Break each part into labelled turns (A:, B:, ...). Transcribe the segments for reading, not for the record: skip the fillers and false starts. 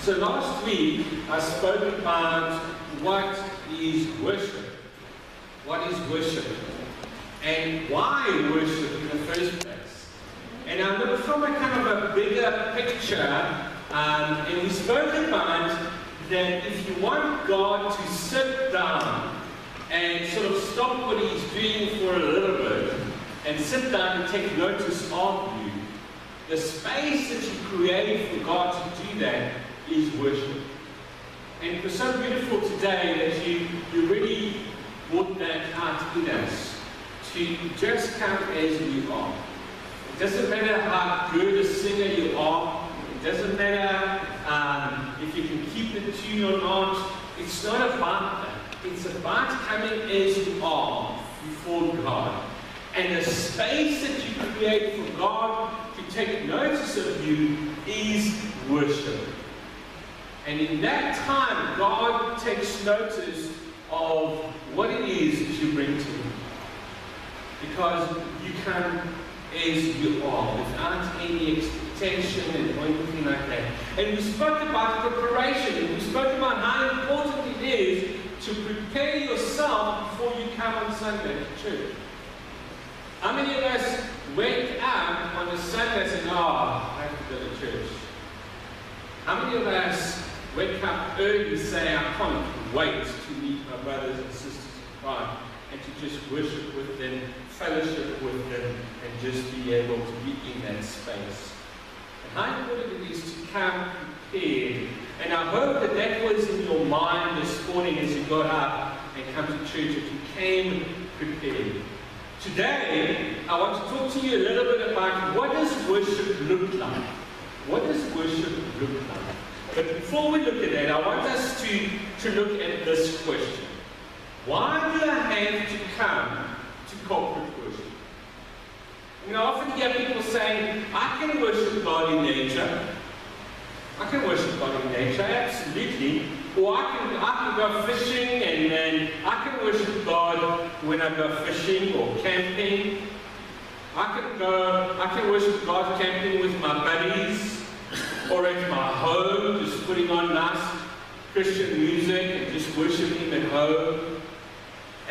A: So last week I spoke about what is worship. What is worship? And why worship in the first place? And I'm going to from a kind of a bigger picture, and we spoke about that if you want God to sit down and sort of stop what he's doing for a little bit and sit down and take notice of you, the space that you create for God to do that is worship. And it was so beautiful today that you really brought that out in us, to just come as we are. It doesn't matter how good a singer you are, it doesn't matter if you can keep the tune or not. It's not about that. It's about coming as you are before God. And the space that you create for God to take notice of you is worship. And in that time, God takes notice of what it is that you bring to him. Because you come as you are, without any expectation and anything like that. And we spoke about preparation, and we spoke about how important it is to prepare yourself before you come on Sunday to church. How many of us wake up on a Sunday and say, oh, I have to go to church? How many of us wake up early and say, I can't wait to meet my brothers and sisters in God, and to just worship with them, fellowship with them, and just be able to be in that space? And how important it is to come prepared. And I hope that that was in your mind this morning as you got up and come to church, that you came prepared. Today, I want to talk to you a little bit about what does worship look like? What does worship look like? But before we look at that, I want us to look at this question. Why do I have to come to corporate worship? You know, I often hear people saying, I can worship God in nature. I can worship God in nature, absolutely. Or I can go fishing and I can worship God when I go fishing or camping. I can worship God camping with my buddies or at my home, just putting on nice Christian music and just worshiping at home.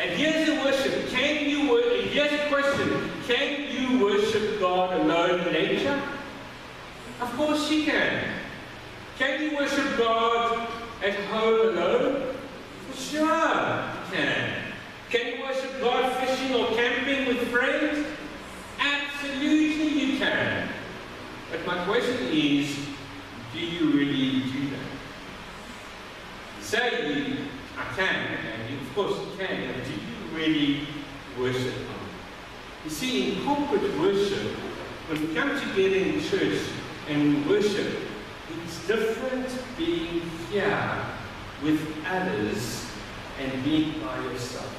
A: And here's the worship. Here's the question. Can you worship God alone in nature? Of course you can. Can you worship God at home alone? For sure you can. Can you worship God fishing or camping with friends? Absolutely you can. But my question is, do you really do that? Say I can, and of course you can, but do you really worship God? You see, in corporate worship, when we come together in church and we worship, it's different being here with others and being by yourself.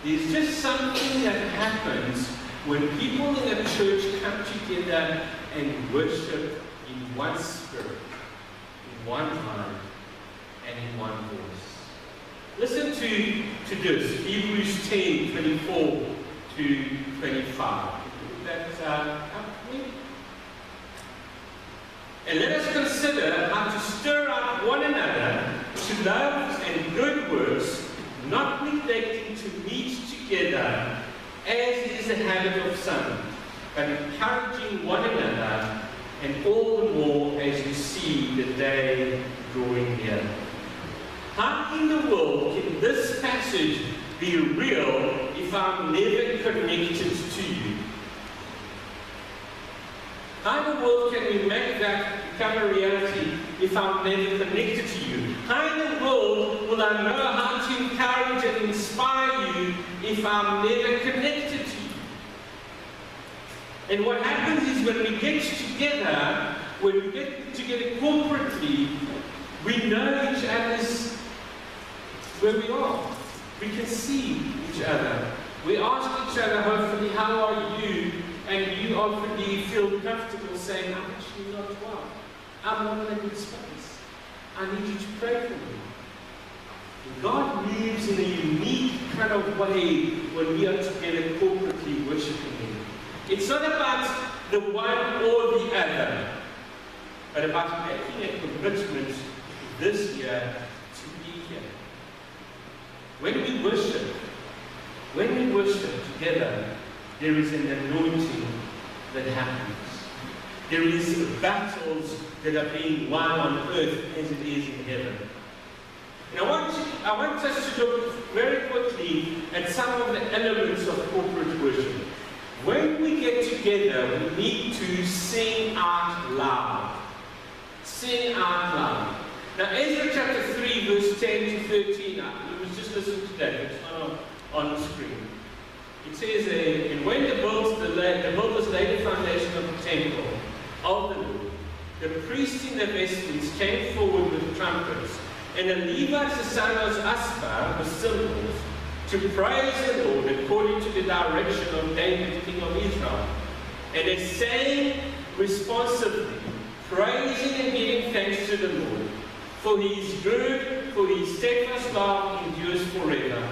A: There's just something that happens when people in a church come together and worship in one spirit, in one mind, and in one voice. Listen to this, Hebrews 10, 24 to 25. That's up with me. And let us consider how to stir up one another to love and good works, not neglecting to meet together, as is the habit of some, but encouraging one another, and all the more as you see the day drawing near. How in the world can this passage be real if I'm never connected to you? How in the world can we make that become a reality if I'm never connected to you? How in the world will I know how to encourage and inspire you if I'm never connected to you? And what happens is when we get together corporately, we know each other's where we are. We can see each other. We ask each other, hopefully, how are you? And you hopefully feel comfortable saying, I'm actually not well. I'm not in a good space. I need you to pray for me. God moves in a unique kind of way when we are together corporately worshiping Him. It's not about the one or the other. but about making a commitment this year to be here. When we worship together, there is an anointing that happens. There is battles that are being won on earth as it is in heaven. And I want us to look very quickly at some of the elements of corporate worship. When we get together, we need to sing out loud. Sing out loud. Now, Ezra chapter 3, verse 10 to 13, we must just listen to that. It's not on the screen. It says, and when the builders laid the foundation of the temple of the Lord, the priests in their vestments came forward with trumpets, and the Levites, the son of Asaph, with cymbals, to praise the Lord according to the direction of David, king of Israel. And they sang responsively, praising and giving thanks to the Lord. For he is good, for his steadfast love endures forever.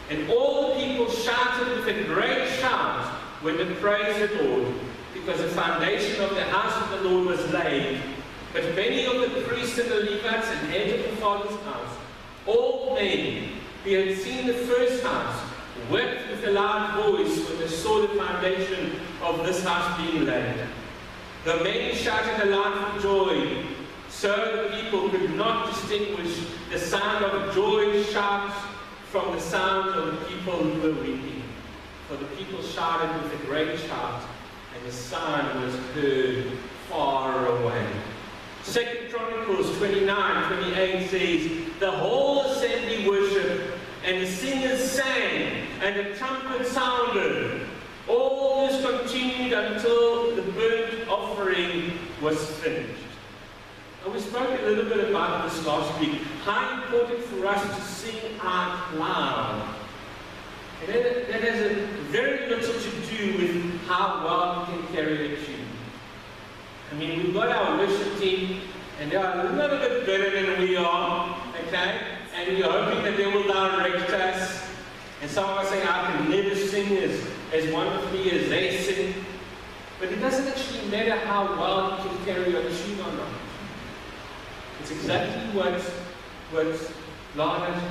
A: And all the people shouted with a great shout when they praised the Lord, because the foundation of the house of the Lord was laid. But many of the priests and the Levites and heads of the father's house, all men who had seen the first house, wept with a loud voice when they saw the foundation of this house being laid. The many shouted aloud for joy, so the people could not distinguish the sound of joy shouts from the sound of the people who were weeping. For the people shouted with a great shout, and the sound was heard far away. 2 Chronicles 29:28 says, the whole assembly worshipped, and the singers sang, and the trumpet sounded. All this continued until the burnt offering was finished. And we spoke a little bit about this last week, how important for us to sing out loud. And that has very little to do with how well we can carry a tune. I mean, we've got our worship team, and they are a little bit better than we are, okay? And we're hoping that they will direct us. And some of us say, I can never sing as wonderfully as they sing. But it doesn't actually matter how well you can carry a tune or not. It's exactly what God has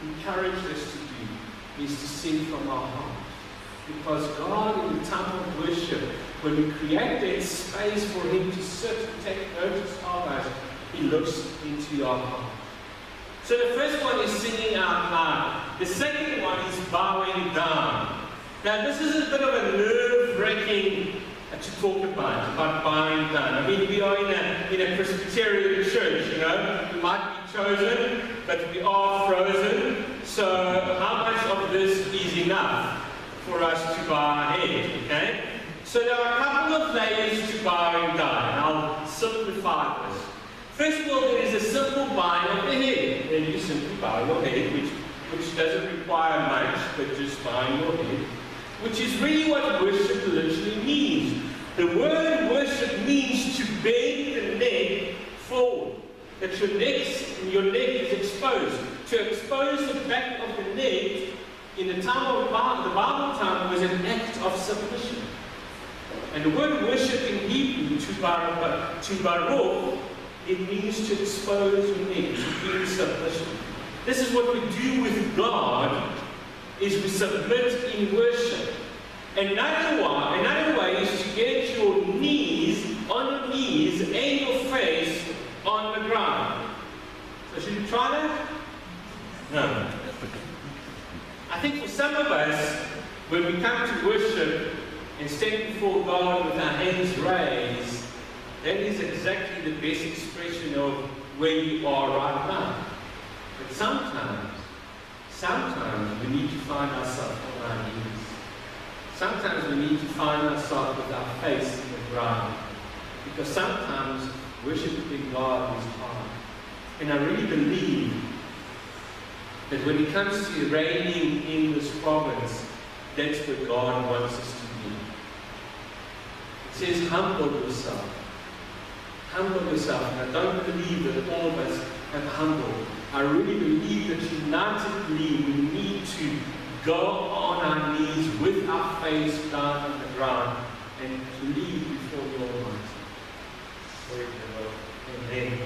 A: encouraged us to do, is to sing from our heart. Because God, in the time of worship, when we create that space for Him to sit and take notice of us, He looks into our heart. So the first one is singing out loud. The second one is bowing down. Now this is a bit of a nerve-wracking to talk about bowing down. I mean, we are in a Presbyterian church, you know. We might be chosen, but we are frozen. So how much of this is enough for us to bow our head, okay? So there are a couple of layers to bowing down, and I'll simplify this. First of all, there is a simple bowing of the head. Then you simply bow your head, which doesn't require much, but just bowing your head, which is really what worship literally means. The word worship means to bend the neck forward. That your neck is exposed. To expose the back of the neck in the time of the Bible time was an act of submission. And the word worship in Hebrew, to baruch, it means to expose your neck, to be in submission. This is what we do with God, is we submit in worship. Another way is to get your knees on your knees and your face on the ground. So should you try that? No. I think for some of us, when we come to worship and stand before God with our hands raised, that is exactly the best expression of where you are right now. But sometimes we need to find ourselves on our knees. Sometimes we need to find ourselves with our face in the ground. Because sometimes worshiping God is hard. And I really believe that when it comes to reigning in this province, that's where God wants us to be. It says, humble yourself. Humble yourself. And I don't believe that all of us have humbled. I really believe that unitedly we need to go on our knees with our face down on the ground and plead before the Almighty. Amen.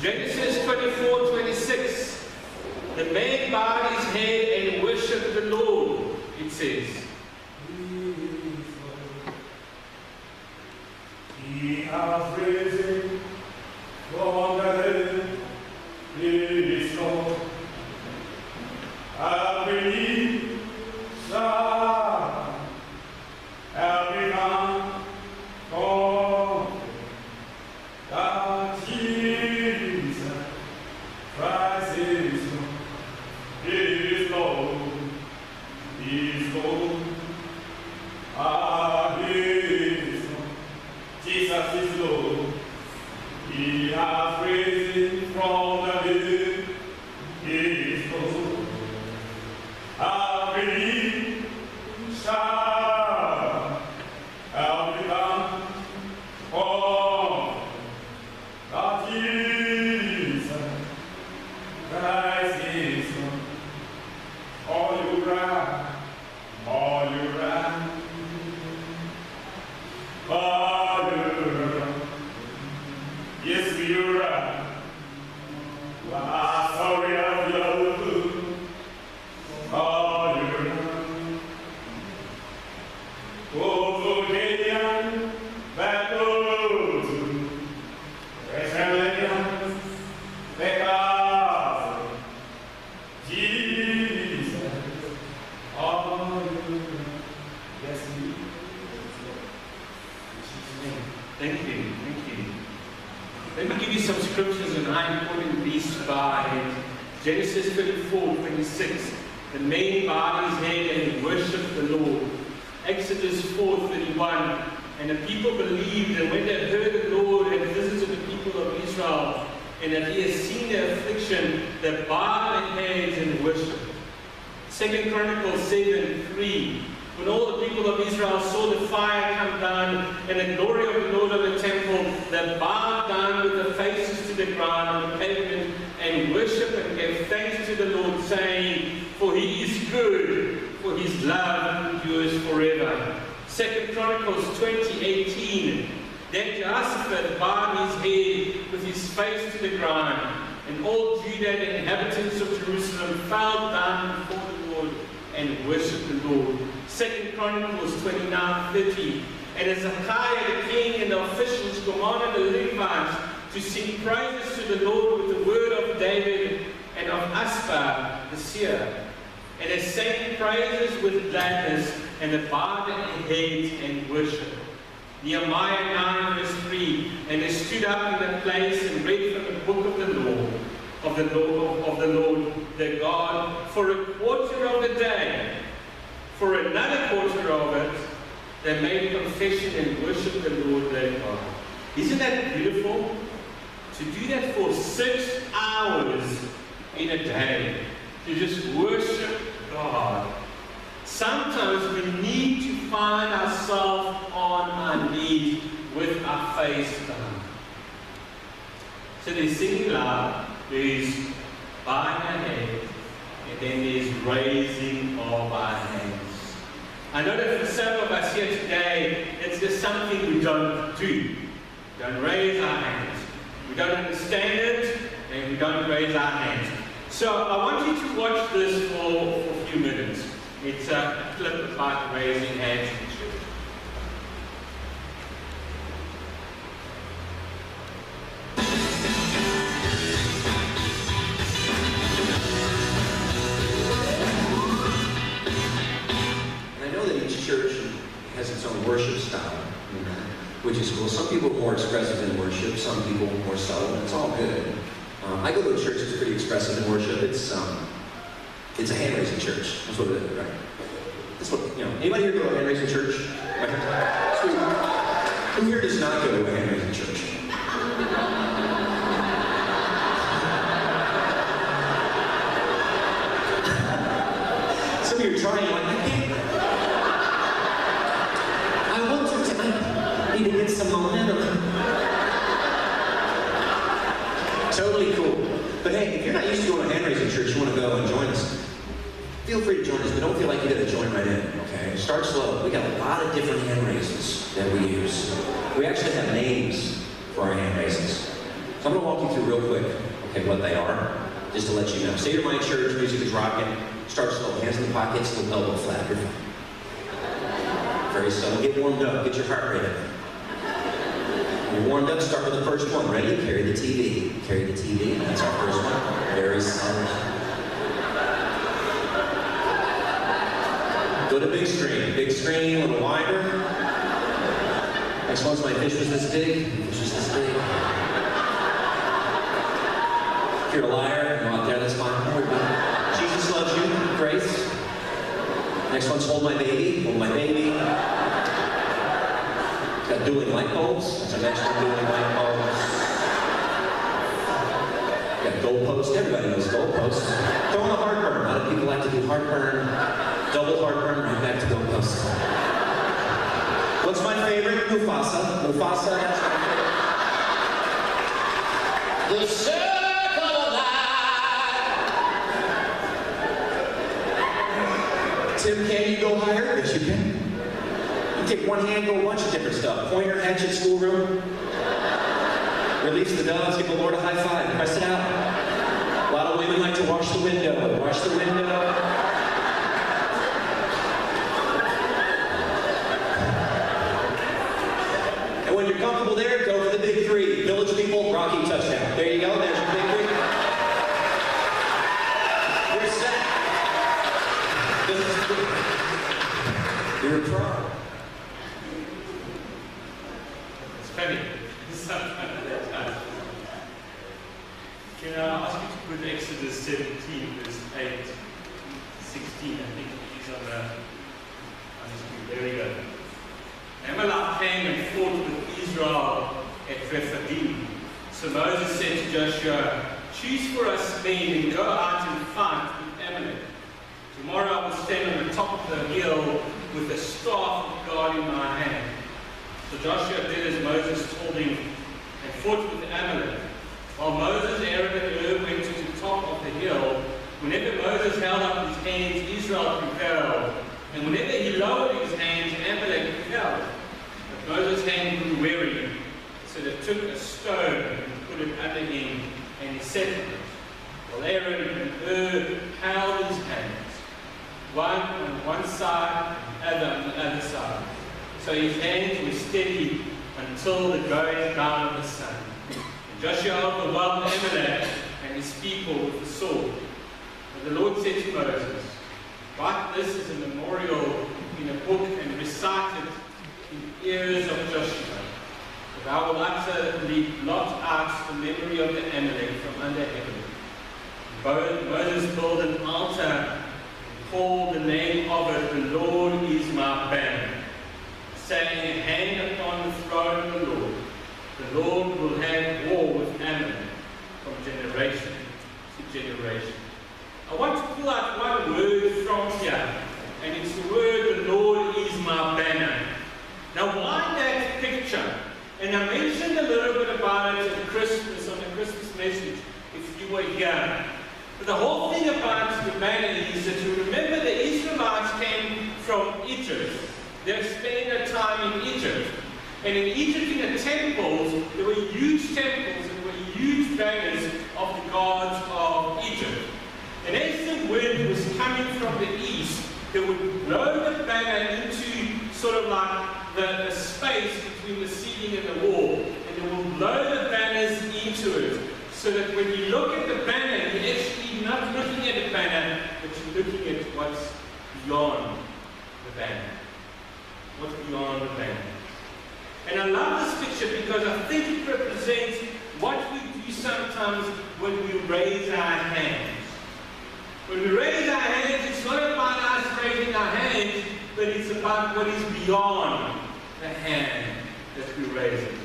A: Genesis 24:26. The man bowed his head and worshipped the Lord, it says.
B: He has risen from the dead, his Lord. Every son, every man, God, that Jesus Christ is Lord, is Lord, is Lord. Jesus is Lord. He has risen from the dead. He is Lord. Every shall become all that Jesus Christ is Lord. All you run, all you run. Yes, we are. Sorry, I love you. Oh, Gideon, battle to Resilience, because Jesus, yes, we.
A: Thank you. Let me give you some scriptures and I'm putting these by Genesis 34:26. The man bowed his head and worshipped the Lord. Exodus 4:31. And the people believed, and when they heard the Lord had visited the people of Israel, and that he has seen their affliction, they bowed their heads and worshipped. 2 Chronicles 7:3. When all the people of Israel saw the fire come down and the glory of the Lord of the temple, they bowed down with their faces to the ground on the pavement and worshipped and gave thanks to the Lord, saying, for he is good, for his love endures forever. 2 Chronicles 20:18. Then Jehoshaphat bowed his head with his face to the ground, and all Judah and the inhabitants of Jerusalem fell down before the Lord and worshipped the Lord. 2 Chronicles 29:30. And Hezekiah the king and the officials commanded the Levites to sing praises to the Lord with the word of David and of Asaph the seer. And they sang praises with gladness, and they bowed their heads and worshipped. Nehemiah 9:3. And they stood up in the place and read from the book of the Lord, their God, for a quarter of the day. For another quarter of it, they made confession and worshiped the Lord their God. Isn't that beautiful? To do that for 6 hours in a day, to just worship God. Sometimes we need to find ourselves on our knees with our face down. So there's singing loud, there's bowing our head, and then there's raising of our hands. I know that for some of us here today, it's just something we don't do. We don't raise our hands. We don't understand it, and we don't raise our hands. So I want you to watch this for a few minutes. It's a clip about raising hands in church.
C: Has its own worship style, which is cool. Some people are more expressive in worship, some people are more subtle, and it's all good. I go to a church that's pretty expressive in worship. It's a hand-raising church. That's what it is, right? That's what, anybody here go to a hand-raising church? Sweet. Who here does not go to a hand-raising church? Some of you are trying, like, I can't. I need to get some momentum. Totally cool. But hey, if you're not used to going to a hand-raising church, you want to go and join us, feel free to join us, but don't feel like you got to join right in, okay? Start slow. We got a lot of different hand raises that we use. We actually have names for our hand raises. So I'm going to walk you through real quick, okay, what they are, just to let you know. Say you're my church, music is rocking, start slow, hands in the pockets, little elbow flap, you're fine. Very subtle, get warmed up, get your heart rate up. When you're warmed up, start with the first one. Ready? Carry the TV. Carry the TV, that's our first one. Very subtle. Go to big screen, a little wider. Next one's my fish was this big, fish was this big. If you're a liar, go out there, that's fine. Don't worry about it. Jesus loves you, grace. Next one's hold my baby, hold my baby. Got dueling light bulbs, that's our next one, dueling light bulbs. Got goalpost, everybody knows goalpost. Throwing a heartburn, a lot of people like to do heartburn. Double heartburn, right back to goalpost. What's my favorite? Mufasa. Mufasa, that's my favorite. The circle of life. Tim, can you go higher? Yes, you can. You take one hand, go a bunch of different stuff. Pointer, hatchet, schoolroom. Release the doves, give the Lord a high five, press it out. A lot of women like to wash the window. Wash the window. And when you're comfortable there, go for the big three. Village people, Rocky touchdown. There you go, there's your big three. You're set. You're a pro.
A: It's funny.
B: Can I ask you to put Exodus 17, verse 8, 16, I think it is on the screen. There we go.
A: Amalek came and fought with Israel at Rephidim. So Moses said to Joshua, choose for us men and go out and fight with Amalek. Tomorrow I will stand on the top of the hill with the staff of God in my hand. So Joshua did as Moses told him and fought with Amalek. While Moses, Aaron, and Hur went to the top of the hill, whenever Moses held up his hands, Israel prevailed. And whenever he lowered his hands, Amalek fell. But Moses' hand grew weary, so they took a stone and put it under him, and he sat on it. While Aaron and Hur held his hands, one on one side and the other on the other side. So his hands were steady until the going down of the sun. And Joshua overwhelmed Amalek and his people with the sword. But the Lord said to Moses, write this as a memorial in a book and recite it in ears of Joshua. But I will utterly blot out the memory of the Amalek from under heaven. Moses built an altar and called the name of it, the Lord is my banner, saying, a hand upon the throne of the Lord. The Lord will have war with Amalek from generation to generation. I want to pull out one word from here, and it's the word, the Lord is my banner. Now why that picture? And I mentioned a little bit about it at Christmas, on the Christmas message, if you were here. But the whole thing about the banner is that you remember the Israelites came from Egypt. They were spending their time in Egypt. And in Egypt, in the temples, there were huge temples and there were huge banners of the gods of Egypt. And as the wind was coming from the east, they would blow the banner into sort of like the space between the ceiling and the wall. And they will blow the banners into it. So that when you look at the banner, you're actually not looking at the banner, but you're looking at what's beyond the banner. What's beyond the banner. And I love this picture because I think it represents what we do sometimes when we raise our hands. When we raise our hands, it's not about us raising our hands, but it's about what is beyond the hand that we're raising.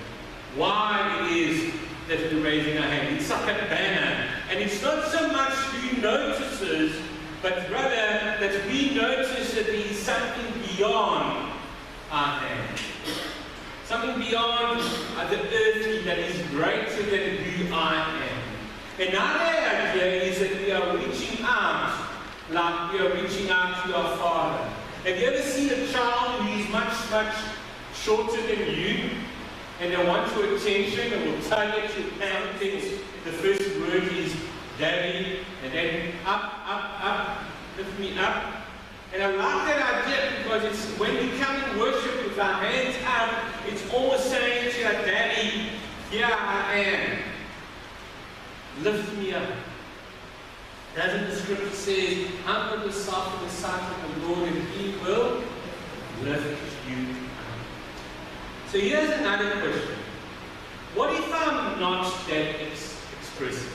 A: Why it is that we're raising our hand. It's like a banner. And it's not so much who notices, but rather that we notice that there is something beyond our hand. Something beyond the earthly that is greater than who I am. Another idea is that we are reaching out, like we are reaching out to our Father. Have you ever seen a child who is much, much shorter than you? and they want your attention and will tug at your pants. The first word is Daddy, and then up, lift me up. And I like that idea because it's when we come and worship with our hands up, it's almost saying to our Daddy, here I am. Lift me up. Doesn't the scripture say, humble yourself in the sight of the Lord and He will lift you up. So here's another question. What if I'm not that expressive?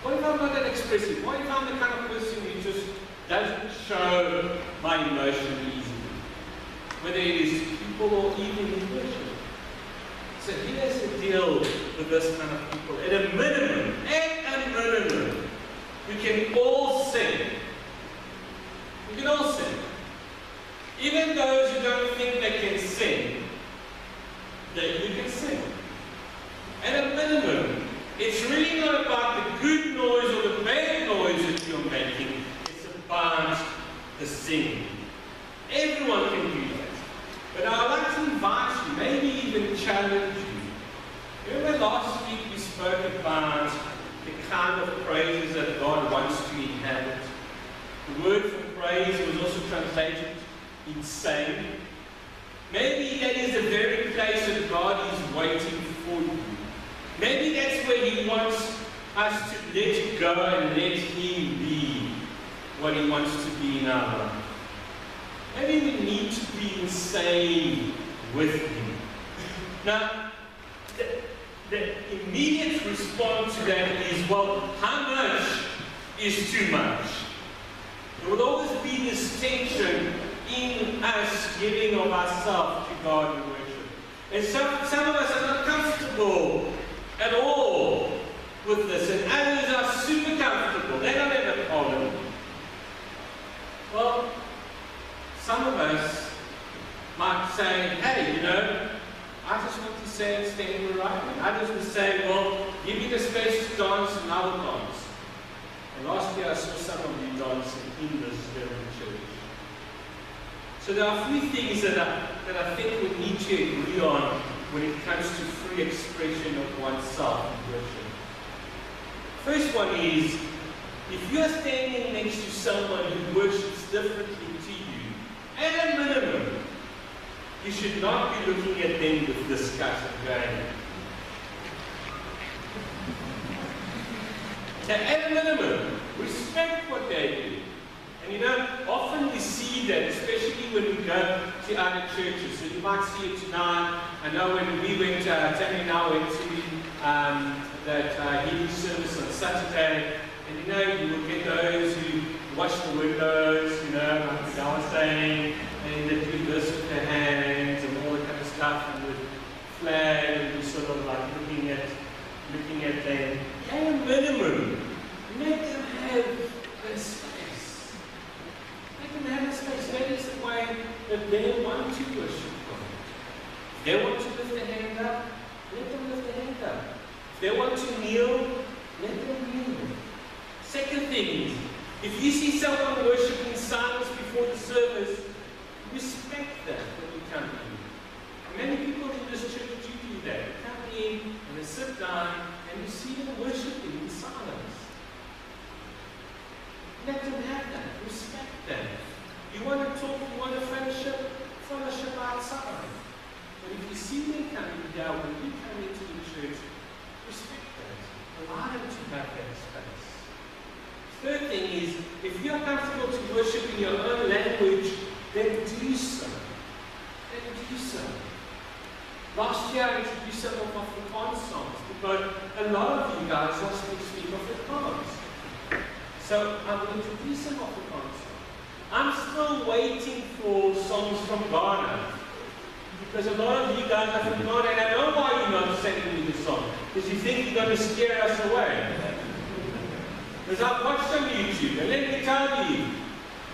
A: What if I'm not that expressive? What if I'm the kind of person who just doesn't show my emotion easily? Whether it is people or even in worship. So here's the deal with this kind of people. At a minimum, we can all sing. We can all sing. Even those who don't think they can sing, that you can sing. At a minimum, it's really not about the good noise or the bad noise that you're making. It's about the singing. Everyone can do that. But I'd like to invite you, maybe even challenge you. Remember last week we spoke about the kind of praises that God wants to inhabit. The word for praise was also translated in sing. Maybe that is the very place that God is waiting for you. Maybe that's where He wants us to let go and let Him be what He wants to be in our life. Maybe we need to be insane with Him. Now, the immediate response to that is, well, how much is too much? There will always be this tension in us giving of ourselves to God in worship. And some of us are not comfortable at all with this, and others are super comfortable. They don't have a problem. Well, some of us might say, hey, you know, I just want to say and stand in the right way. Others will say, well, give me the space to dance and I will dance. And last year I saw some of you dancing in this very church. So there are a few things that I think we need to agree on when it comes to free expression of oneself in worship. First one is, if you are standing next to someone who worships differently to you, at a minimum, you should not be looking at them with disgust and going. So at a minimum, respect what they do. And you know, often we see that, especially when we go to other churches. So you might see it tonight. I know when we went, Tammy and I went to that Hebrew service on Saturday, and you know, you will get those who wash the windows, you know, like I was saying, and they do this with their hands and all that kind of stuff, and with flag, and just sort of like looking at them. At a minimum, make them have a space. Make them have a space. That is the way that they want to worship God. If they want to lift their hand up, let them lift their hand up. If they want to kneel, let them kneel. Second thing is, if you see someone worshiping in silence before the service, respect that when you come in. Many people in this church do that. They come in and they sit down and you see them worshiping in silence. Let them have that. Respect that. You want to talk, you want to fellowship outside. But if you see them coming down, when you come into the church, respect that. Allow them to have that space. Third thing is, if you're comfortable to worship in your own language, then do so. Then do so. Last year I introduced some of Afrikaans songs because a lot of you guys also speak Afrikaans. So I will introduce some Afrikaans songs. I'm still waiting for songs from Ghana because a lot of you guys are from Ghana, and I know why you're not sending me the song, because you think you're going to scare us away. Because I've watched on YouTube, and let me tell you,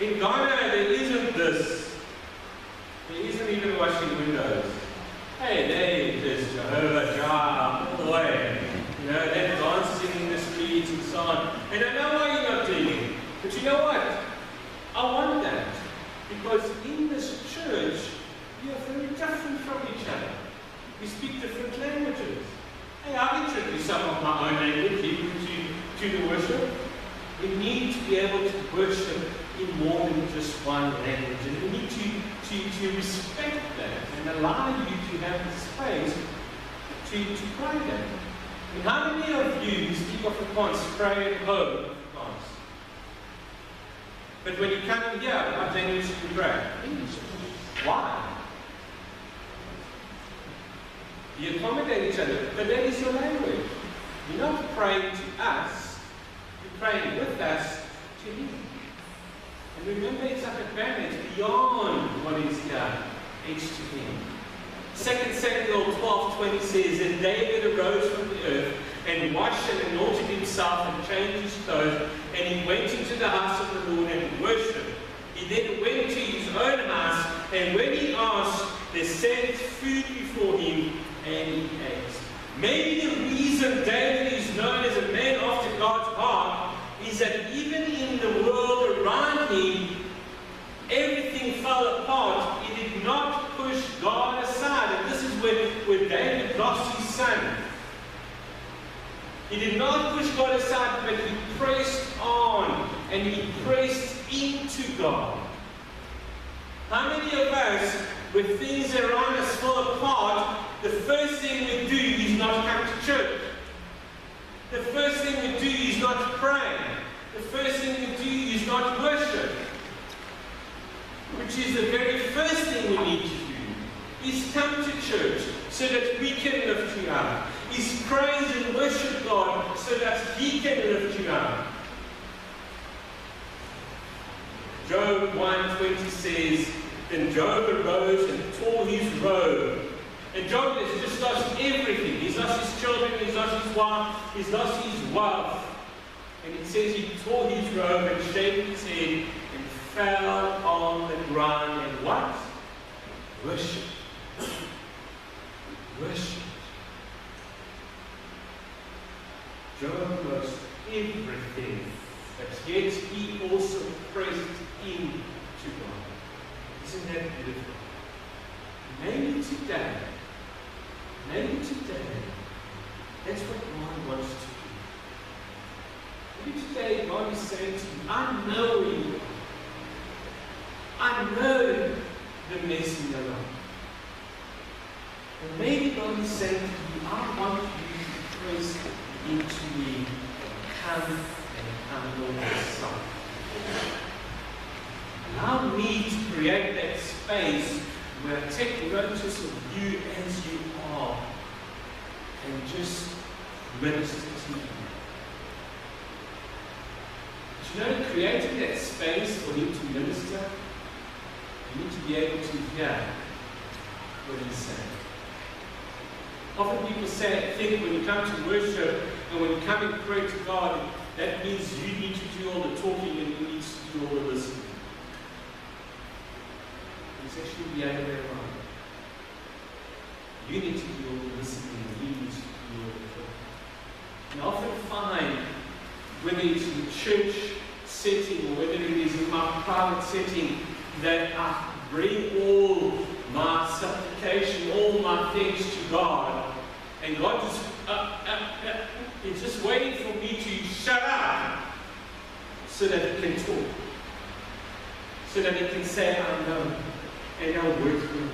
A: in Ghana there isn't this. There isn't even washing windows. Hey, there is Jehovah Jah all the way. You know, they're dancing in the streets and so on. And I know why you're not doing it. But you know what? I want that. Because in this church, we are very different from each other. to the worship, we need to be able to worship in more than just one language. And we need to respect that and allow you to have the space to pray that. And how many of you who speak Afrikaans pray at home Afrikaans? But when you come in here, what language do you pray? English. Why? You accommodate each other, but that is your language. You're not praying to us, you're praying with us to Him. And remember, it's like a banner, it's beyond what is here, it's to Him. 2 Samuel 12:20 says, "And David arose from the earth, and washed and anointed himself, and changed his clothes, and he went into the house of the Lord and worshipped. He then went to his own house, and when he asked, they set food before him, and he ate." Maybe the reason David is known as a man after God's heart is that even in the world around him, everything fell apart. He did not push God aside. And this is where David lost his son. He did not push God aside, but he pressed on and he pressed into God. How many of us, when things around us fall apart, the first thing we do is not come to church? The first thing we do is not pray. The first thing we do is not worship. Which is the very first thing we need to do, is come to church so that we can lift you up. Is praise and worship God so that He can lift you up. Job 1:20 says, "Then Job arose and tore his robe." And Job has just lost everything. He's lost his children, he's lost his wife, he's lost his wealth. And it says he tore his robe and shaved his head and fell on the ground and what? Worship. Worship. Job lost everything, but yet he also pressed into God. Isn't that beautiful? Maybe today, that's what God wants to do. Maybe today God is saying to you, I know where you are. I know the mess in your life. And maybe God is saying to you, I want you to press into me. Come and humble yourself. Allow me to create that space where I take notice of you as you are and just minister to you. But you know, creating that space for Him to minister, you need to be able to hear what He's saying. Often people think when you come to worship and when you come and pray to God, that means you need to do all the talking and you need to do all the listening. It's actually the other way around. You need to do all the listening and He needs to do all the talking. And I often find, whether it's in the church setting or whether it is in my private setting, that I bring all my supplication, all my things to God, and God is just waiting for me to shut up so that He can talk, so that He can say, I know, and I'll work for you.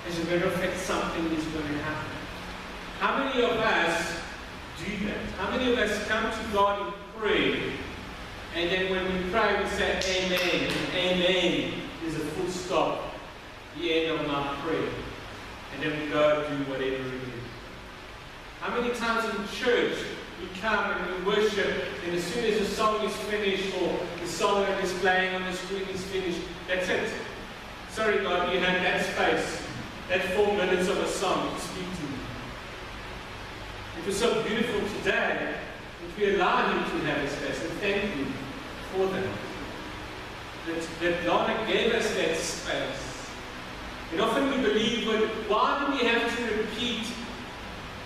A: As a matter of fact, something is going to happen. How many of us do that? How many of us come to God in prayer, and then when we pray, we say, Amen, Amen. There's a full stop. The end of my prayer. And then we go do whatever we do. How many times in church we come and we worship, and as soon as the song is finished or the song that is playing on the screen is finished, that's it. Sorry God, you had that space, that 4 minutes of a song to speak to me. It was so beautiful today that we allowed Him to have a space, and thank you for that. That God gave us that space. And often we believe, but why do we have to repeat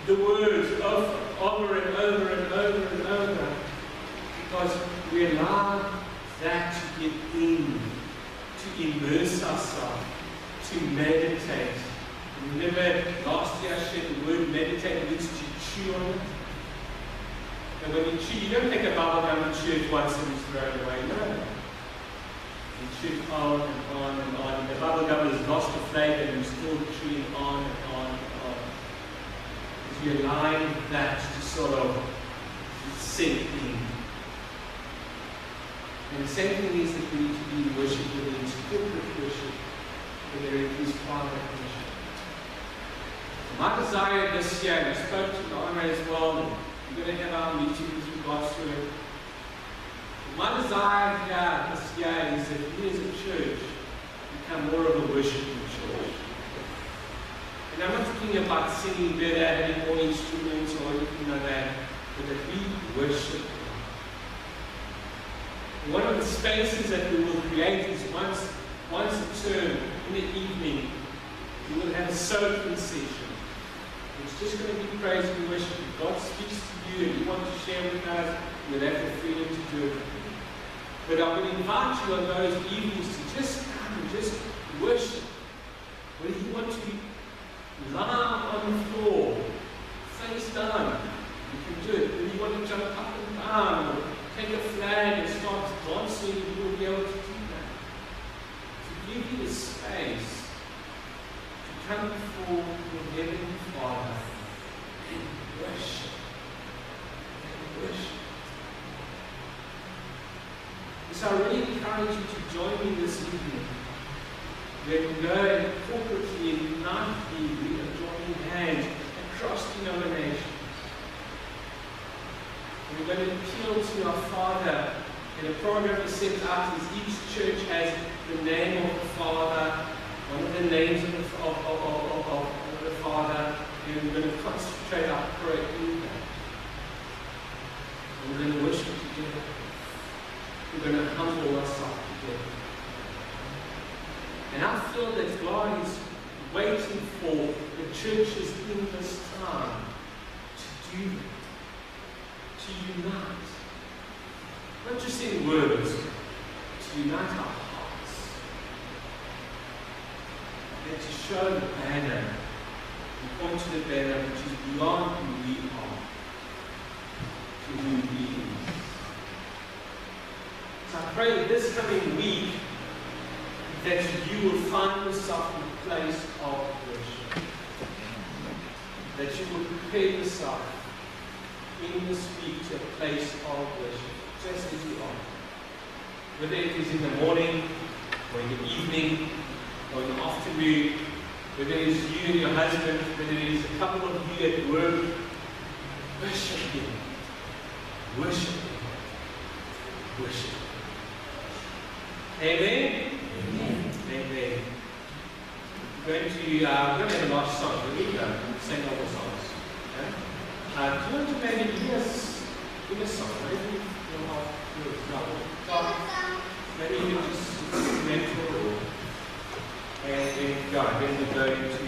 A: the words over and over and over and over? Because we allow that to get in, to immerse ourselves, to meditate. Remember, last year I shared the word meditate means to chew on it. And when you chew, you don't take a bubble gum and chew it once and you throw it away. No. You chew it on and on and on. And the bubble gum has lost the flavor and you're still chewing on and on and on. As you allow that to sort of sink in. And the same thing is that we need to be in worship, whether it's corporate worship, whether it is private worship. My desire this year, and I spoke to the honor as well, and we're going to have our meeting with regards to it. My desire here this year is that we as a church become more of a worshiping church. And I'm not talking about singing better, having more instruments or anything like that, but that we worship God. One of the spaces that we will create is once a term in the evening, we will have a soaking session. It's just going to be praise and worship. If God speaks to you and you want to share with us, you'll have the freedom to do it. But I would invite you on those evenings to just come and just worship. Whether you want to lie on the floor, face down, you can do it. Whether you want to jump up and down, or take a flag and start dancing, you will be able to do that. To give you the space to come before your Heavenly Father and worship. And worship. So I really encourage you to join me this evening. We can go and corporately and unitedly we are joining hands across denominations. We're going to appeal to our Father. And a program is set up as each church has the name of the Father, one of the names of the Father, and we're going to concentrate our prayer in that. And we're going to worship together. We're going to humble ourselves together. And I feel that God is waiting for the churches in this time to do that. To unite. Not just in words, to unite our hearts. And to show the banner, and point to the banner which is beyond who we are, to who He is. So I pray that this coming week, that you will find yourself in a place of worship. That you will prepare yourself in this week to a place of worship, just as you are. Whether it is in the morning, or in the evening, or in the afternoon, whether it is you and your husband, whether it is a couple of you at work, worship Him. Worship Him. Worship Him. Amen? Amen. Amen. We're going to have a last song. We're going to sing all the songs. Okay? Do you want to maybe give us a song? Maybe maybe you can just mentor and then go. Then we go into